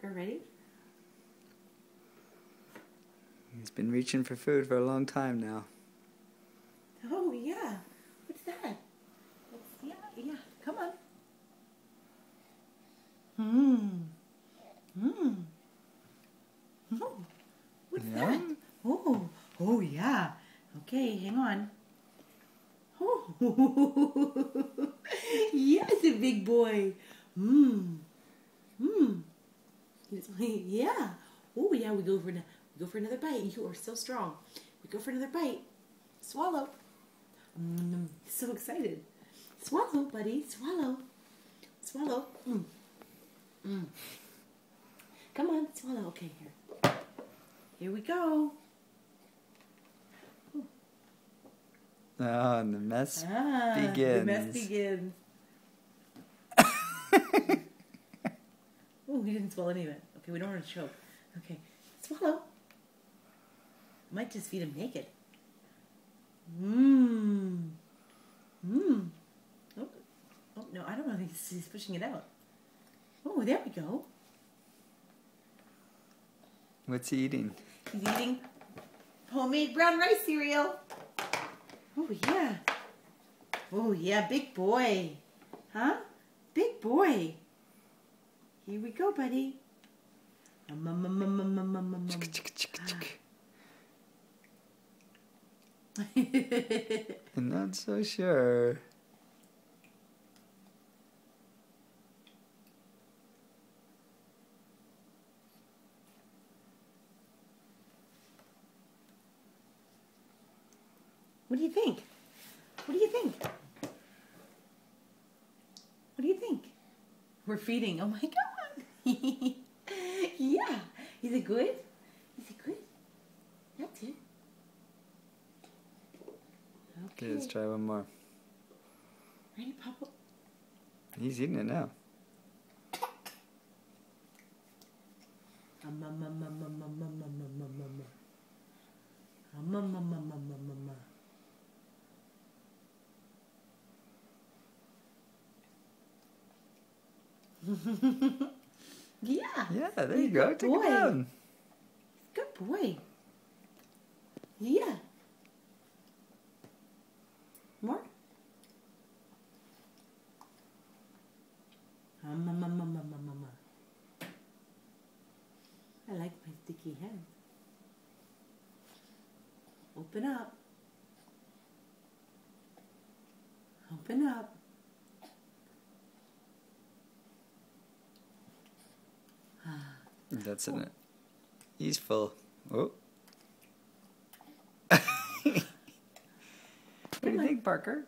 Parker, ready? He's been reaching for food for a long time now. Oh, yeah. What's that? Yeah. Come on. Oh, what's that? Oh, yeah. Okay, hang on. Oh, yes, a big boy. Yeah. Oh, yeah. We go for another bite. You are so strong. We go for another bite. Swallow. So excited. Swallow, buddy. Swallow. Swallow. Come on, swallow. Okay, here. Here we go. Oh, and the mess begins. The mess begins. Oh, he didn't swallow any of it. Okay, we don't want to choke. Okay, swallow. Might just feed him naked. Oh, no, I don't know. He's pushing it out. Oh, there we go. What's he eating? He's eating homemade brown rice cereal. Oh, yeah. Oh, yeah, big boy. Huh? Big boy. Here we go, buddy. I'm not so sure. What do you think? What do you think? What do you think? We're feeding. Oh my God. Yeah. Is it good? Is it good? That's it. Okay. Let's try one more. Ready, Papa? He's eating it now. Yeah. Yeah, there you go. Take it down. Good boy. Yeah. More? I like my sticky hands. Open up. Open up. That's in it. He's full. Oh. What do you think, Parker?